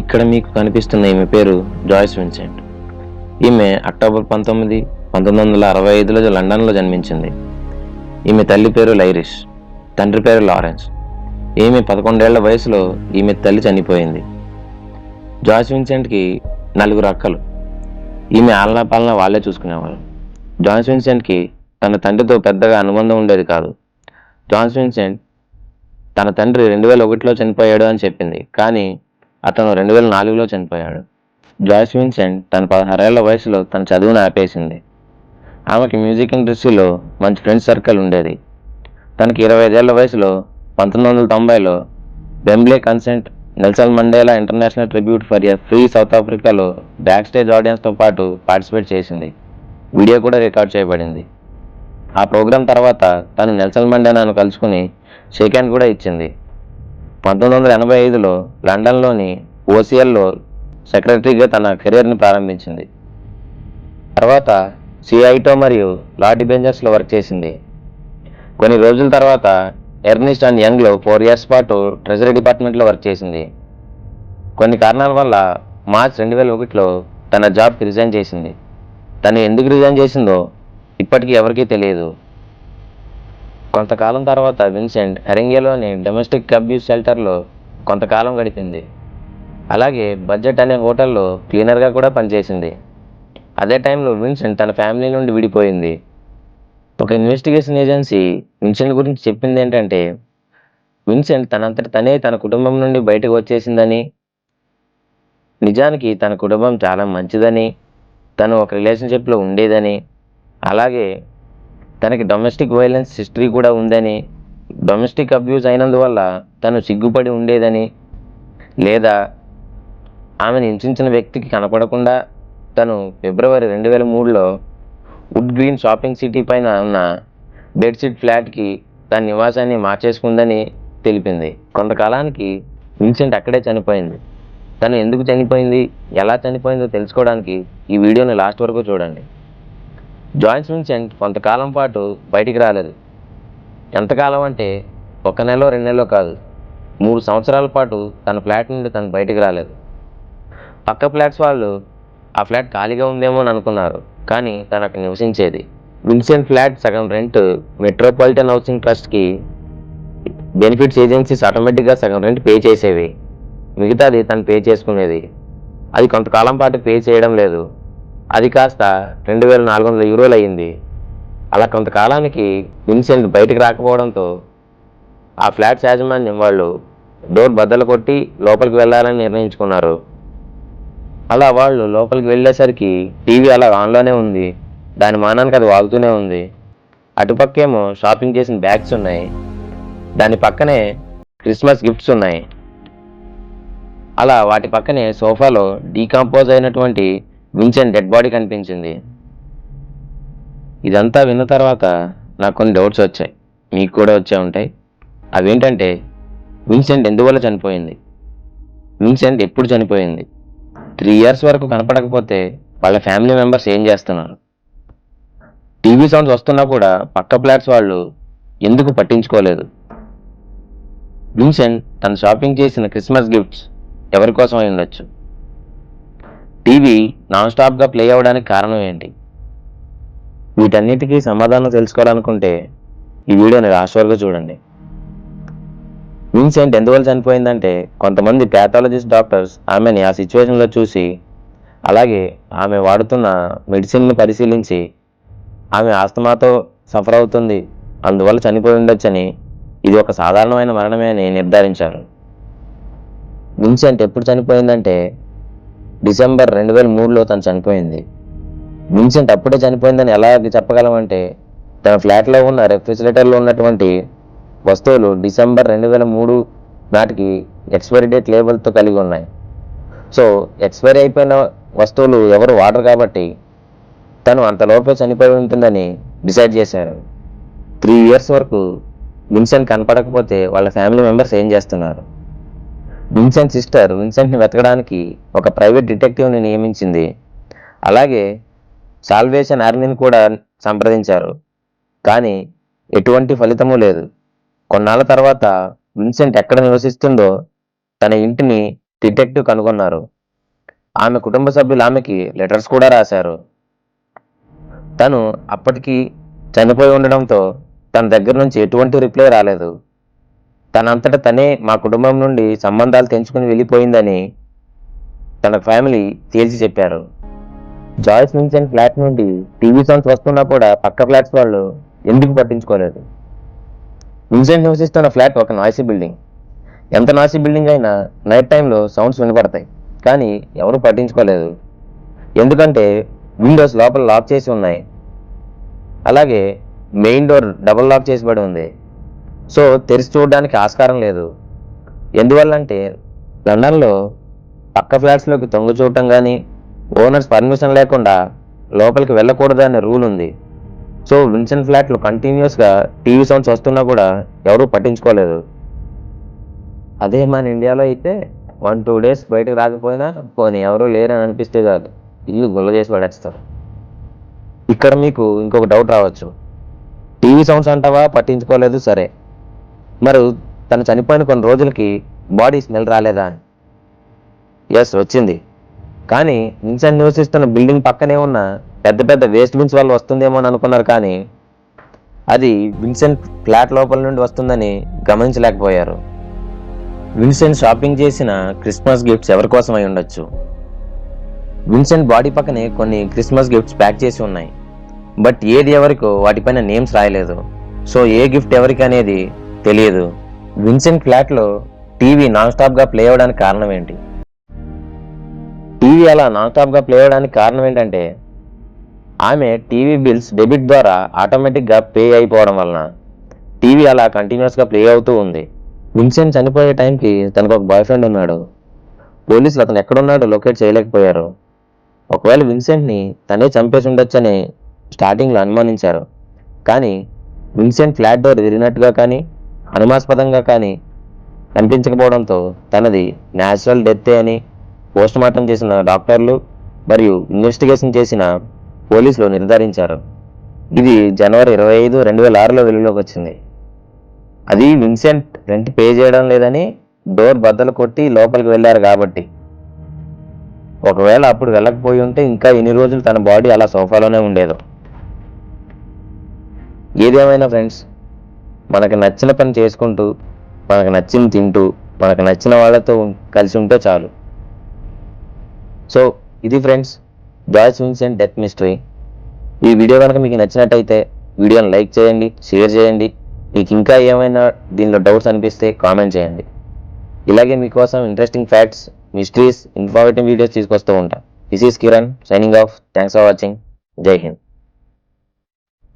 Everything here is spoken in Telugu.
ఇక్కడ మీకు కనిపిస్తున్న ఈమె పేరు జాయిస్ విన్సెంట్. ఈమె అక్టోబర్ 19, 1965లో లండన్లో జన్మించింది. ఈమె తల్లి పేరు లైరిష్, తండ్రి పేరు లారెన్స్. ఈమె 11 ఏళ్ల వయసులో ఈమె తల్లి చనిపోయింది. జాయిస్ విన్సెంట్కి 4 అక్కలు. ఈమె ఆలనా పాలనా వాళ్లే చూసుకునేవారు. జాయిస్ విన్సెంట్కి తన తండ్రితో పెద్దగా అనుబంధం ఉండేది కాదు. జాయిస్ విన్సెంట్ తన తండ్రి 2001లో చనిపోయాడు అని చెప్పింది, కానీ అతను 2004లో చనిపోయాడు. జాయిస్ విన్సెంట్ తన 16 ఏళ్ల వయసులో తన చదువును ఆపేసింది. ఆమెకి మ్యూజిక్ ఇండస్ట్రీలో మంచి ఫ్రెండ్స్ సర్కిల్ ఉండేది. తనకి 25 ఏళ్ల వయసులో 1990లో Wembley concert Nelson Mandela international tribute for a free South ఆఫ్రికాలో బ్యాక్ స్టేజ్ ఆడియన్స్తో పాటు పార్టిసిపేట్ చేసింది. వీడియో కూడా రికార్డ్ చేయబడింది. ఆ ప్రోగ్రాం తర్వాత తను నెల్సన్ మండేలాను కలుసుకుని షేక్ హ్యాండ్ కూడా ఇచ్చింది. 1985లో లండన్లోని ఓసిఎల్లో సెక్రటరీగా తన కెరీర్ని ప్రారంభించింది. తర్వాత సిఐటో మరియు లార్డ్ బెంజర్స్లో వర్క్ చేసింది. కొన్ని రోజుల తర్వాత ఎర్నిస్ట్ అండ్ యంగ్లో 4 ఇయర్స్ పాటు ట్రెజరీ డిపార్ట్మెంట్లో వర్క్ చేసింది. కొన్ని కారణాల వల్ల మార్చ్ 2001లో తన జాబ్కి రిజైన్ చేసింది. తను ఎందుకు రిజైన్ చేసిందో ఇప్పటికీ ఎవరికీ తెలియదు. కొంతకాలం తర్వాత విన్సెంట్ హెరింగేలోని డొమెస్టిక్ అబ్యూస్ షెల్టర్లో కొంతకాలం గడిపింది. అలాగే బడ్జెట్ అనే హోటల్లో క్లీనర్గా కూడా పనిచేసింది. అదే టైంలో విన్సెంట్ తన ఫ్యామిలీ నుండి విడిపోయింది. ఒక ఇన్వెస్టిగేషన్ ఏజెన్సీ విన్సెంట్ గురించి చెప్పింది ఏంటంటే, విన్సెంట్ తనంతట తనే తన కుటుంబం నుండి బయటకు వచ్చేసిందని, నిజానికి తన కుటుంబం చాలా మంచిదని, తను ఒక రిలేషన్షిప్లో ఉండేదని, అలాగే తనకి డొమెస్టిక్ వైలెన్స్ హిస్టరీ కూడా ఉందని, డొమెస్టిక్ అబ్యూస్ అయినందువల్ల తను సిగ్గుపడి ఉండేదని, లేదా ఆమెను హింసించిన వ్యక్తికి కనపడకుండా తను ఫిబ్రవరి 2003లో వుడ్ గ్రీన్ షాపింగ్ సిటీ పైన ఉన్న బెడ్షీట్ ఫ్లాట్కి తన నివాసాన్ని మార్చేసుకుందని తెలిపింది. కొంతకాలానికి విన్సెంట్ అక్కడే చనిపోయింది. తను ఎందుకు చనిపోయింది, ఎలా చనిపోయిందో తెలుసుకోవడానికి ఈ వీడియోని లాస్ట్ వరకు చూడండి. జాయిస్ విన్సెంట్ కొంతకాలం పాటు బయటికి రాలేదు. ఎంతకాలం అంటే 1 నెల 2 నెలలో కాదు, 3 సంవత్సరాల పాటు తన ఫ్లాట్ నుండి తను బయటికి రాలేదు. పక్క ఫ్లాట్స్ వాళ్ళు ఆ ఫ్లాట్ ఖాళీగా ఉందేమో అని అనుకున్నారు, కానీ తను అక్కడ నివసించేది. విన్సెంట్ ఫ్లాట్ సగం రెంట్ మెట్రోపాలిటన్ హౌసింగ్ ట్రస్ట్కి బెనిఫిట్స్ ఏజెన్సీస్ ఆటోమేటిక్గా సగం రెంట్ పే చేసేవి, మిగతాది తను పే చేసుకునేది. అది కొంతకాలం పాటు పే చేయడం లేదు. అది కాస్త 2400 యూరోలు అయ్యింది. అలా కొంతకాలానికి విన్సెంట్ బయటకు రాకపోవడంతో ఆ ఫ్లాట్స్ యాజమాన్యం వాళ్ళు డోర్ బద్దలు కొట్టి లోపలికి వెళ్ళాలని నిర్ణయించుకున్నారు. అలా వాళ్ళు లోపలికి వెళ్ళేసరికి టీవీ అలా ఆన్లోనే ఉంది. దాని మానానికి అది వాగుతూనే ఉంది. అటుపక్కేమో షాపింగ్ చేసిన బ్యాగ్స్ ఉన్నాయి, దాని పక్కనే క్రిస్మస్ గిఫ్ట్స్ ఉన్నాయి. అలా వాటి పక్కనే సోఫాలో డీకంపోజ్ అయినటువంటి విన్సెంట్ డెడ్ బాడీ కనిపించింది. ఇదంతా విన్న తర్వాత నాకు కొన్ని డౌట్స్ వచ్చాయి, మీకు కూడా వచ్చే ఉంటాయి. అవేంటంటే, విన్సెంట్ ఎందువల్ల చనిపోయింది, విన్సెంట్ ఎప్పుడు చనిపోయింది, 3 ఇయర్స్ వరకు కనపడకపోతే వాళ్ళ ఫ్యామిలీ మెంబర్స్ ఏం చేస్తున్నారు, టీవీ సౌండ్స్ వస్తున్నా కూడా పక్క ఫ్లాట్స్ వాళ్ళు ఎందుకు పట్టించుకోలేదు, విన్సెంట్ తను షాపింగ్ చేసిన క్రిస్మస్ గిఫ్ట్స్ ఎవరి కోసం అయి ఉండొచ్చు, టీవీ నాన్ స్టాప్గా ప్లే అవ్వడానికి కారణం ఏంటి? వీటన్నిటికీ సమాధానం తెలుసుకోవాలనుకుంటే ఈ వీడియోని లాస్ట్ వరకు చూడండి. విన్సెంట్ ఎందువల్ల చనిపోయిందంటే, కొంతమంది ప్యాథాలజిస్ట్ డాక్టర్స్ ఆమెని ఆ సిచ్యువేషన్లో చూసి, అలాగే ఆమె వాడుతున్న మెడిసిన్ను పరిశీలించి ఆమె ఆస్తమాతో సఫర్ అవుతుంది, అందువల్ల చనిపోయి ఉండొచ్చని, ఇది ఒక సాధారణమైన మరణమే అని నిర్ధారించారు. విన్సెంట్ ఎప్పుడు చనిపోయిందంటే డిసెంబర్ 2003లో తను చనిపోయింది. విన్సెంట్ అప్పుడే చనిపోయిందని ఎలా చెప్పగలమంటే, తన ఫ్లాట్లో ఉన్న రెఫ్రిజిరేటర్లో ఉన్నటువంటి వస్తువులు డిసెంబర్ 2003 నాటికి ఎక్స్పైరీ డేట్ లేబుల్తో కలిగి ఉన్నాయి. సో ఎక్స్పైరీ అయిపోయిన వస్తువులు ఎవరు వాడరు కాబట్టి తను అంతలోపే చనిపోయి ఉంటుందని డిసైడ్ చేశారు. 3 ఇయర్స్ వరకు విన్సెంట్ కనపడకపోతే వాళ్ళ ఫ్యామిలీ మెంబర్స్ ఏం చేస్తున్నారు? విన్సెంట్ సిస్టర్ విన్సెంట్ని వెతకడానికి ఒక ప్రైవేట్ డిటెక్టివ్ని నియమించింది. అలాగే సాల్వేషన్ ఆర్మీని కూడా సంప్రదించారు, కానీ ఎటువంటి ఫలితమూ లేదు. కొన్నాళ్ళ తర్వాత విన్సెంట్ ఎక్కడ నివసిస్తుందో తన ఇంటిని డిటెక్టివ్ కనుగొన్నారు. ఆమె కుటుంబ సభ్యులు ఆమెకి లెటర్స్ కూడా రాశారు. తను అప్పటికి చనిపోయి ఉండడంతో తన దగ్గర నుంచి ఎటువంటి రిప్లై రాలేదు. తనంతట తనే మా కుటుంబం నుండి సంబంధాలు తెంచుకుని వెళ్ళిపోయిందని తన ఫ్యామిలీ తేల్చి చెప్పారు. జాయిస్ విన్సెంట్ ఫ్లాట్ నుండి టీవీ సౌండ్స్ వస్తున్నా కూడా పక్క ఫ్లాట్స్ వాళ్ళు ఎందుకు పట్టించుకోలేదు. విన్సెంట్ నివసిస్తున్న ఫ్లాట్ ఒక నాయిసీ బిల్డింగ్. ఎంత నాయిసీ బిల్డింగ్ అయినా నైట్ టైంలో సౌండ్స్ వినపడతాయి, కానీ ఎవరు పట్టించుకోలేదు. ఎందుకంటే విండోస్ లోపల లాక్ చేసి ఉన్నాయి, అలాగే మెయిన్ డోర్ డబుల్ లాక్ చేసిబడి ఉంది. సో తెరిచి చూడడానికి ఆస్కారం లేదు. ఎందువల్లంటే లండన్లో పక్క ఫ్లాట్స్లోకి తొంగి చూడటం కానీ ఓనర్స్ పర్మిషన్ లేకుండా లోపలికి వెళ్ళకూడదనే రూల్ ఉంది. సో విన్సెంట్ ఫ్లాట్లో కంటిన్యూస్గా టీవీ సౌండ్స్ వస్తున్నా కూడా ఎవరూ పట్టించుకోలేదు. అదే మన ఇండియాలో అయితే 1-2 డేస్ బయటకు రాకపోయినా పోనీ ఎవరూ లేరని అనిపిస్తే కాదు, ఇల్లు గుల్ల చేసి పడేస్తారు. ఇక్కడ మీకు ఇంకొక డౌట్ రావచ్చు, టీవీ సౌండ్స్ అంటావా పట్టించుకోలేదు సరే, మరి తను చనిపోయిన కొన్ని రోజులకి బాడీ స్మెల్ రాలేదా? ఎస్ వచ్చింది, కానీ విన్సెంట్ నివసిస్తున్న బిల్డింగ్ పక్కనే ఉన్న పెద్ద పెద్ద వేస్ట్ బిన్స్ వల్ల వస్తుందేమో అని అనుకున్నారు, కానీ అది విన్సెంట్ ఫ్లాట్ లోపల నుండి వస్తుందని గమనించలేకపోయారు. విన్సెంట్ షాపింగ్ చేసిన క్రిస్మస్ గిఫ్ట్స్ ఎవరి కోసం అయి ఉండొచ్చు. విన్సెంట్ బాడీ పక్కనే కొన్ని క్రిస్మస్ గిఫ్ట్స్ ప్యాక్ చేసి ఉన్నాయి, బట్ ఏది ఎవరికో వాటిపైన నేమ్స్ రాయలేదు. సో ఏ గిఫ్ట్ ఎవరికి అనేది తెలియదు. విన్సెంట్ ఫ్లాట్లో టీవీ నాన్ స్టాప్గా ప్లే అవ్వడానికి కారణం ఏంటి? టీవీ అలా నాన్ స్టాప్గా ప్లే అవ్వడానికి కారణం ఏంటంటే ఆమె టీవీ బిల్స్ డెబిట్ ద్వారా ఆటోమేటిక్గా పే అయిపోవడం వలన టీవీ అలా కంటిన్యూస్గా ప్లే అవుతూ ఉంది. విన్సెంట్ చనిపోయే టైంకి తనకు ఒక బాయ్ ఫ్రెండ్ ఉన్నాడు. పోలీసులు అతను ఎక్కడున్నాడో లొకేట్ చేయలేకపోయారు. ఒకవేళ విన్సెంట్ని తనే చంపేసి ఉండొచ్చని స్టార్టింగ్లో అనుమానించారు, కానీ విన్సెంట్ ఫ్లాట్ డోర్ విరిగినట్టుగా కానీ అనుమానాస్పదంగా కానీ కనిపించకపోవడంతో తనది న్యాచురల్ డెత్తే అని పోస్ట్మార్టం చేసిన డాక్టర్లు మరియు ఇన్వెస్టిగేషన్ చేసిన పోలీసులు నిర్ధారించారు. ఇది జనవరి 25, 2006లో వెలుగులోకి వచ్చింది. అది విన్సెంట్ రెంట్ పే చేయడం లేదని డోర్ బద్దలు కొట్టి లోపలికి వెళ్ళారు కాబట్టి. ఒకవేళ అప్పుడు వెళ్ళకపోయి ఉంటే ఇంకా ఎన్ని రోజులు తన బాడీ అలా సోఫాలోనే ఉండేదో. ఏదేమైనా ఫ్రెండ్స్, మనకు నచ్చిన పని చేసుకుంటూ, మనకు నచ్చింది తింటూ, మనకు నచ్చిన వాళ్ళతో కలిసి ఉంటే చాలు. సో ఇది ఫ్రెండ్స్ జాయిస్ విన్సెంట్ డెత్ మిస్టరీ. ఈ వీడియో కనుక మీకు నచ్చినట్టయితే వీడియోని లైక్ చేయండి, షేర్ చేయండి. మీకు ఇంకా ఏమైనా దీనిలో డౌట్స్ అనిపిస్తే కామెంట్ చేయండి. ఇలాగే మీకోసం interesting facts, mysteries, informative videos తీసుకొస్తూ ఉంటాను. This is Kiran signing off. Thanks for watching. జై హింద్.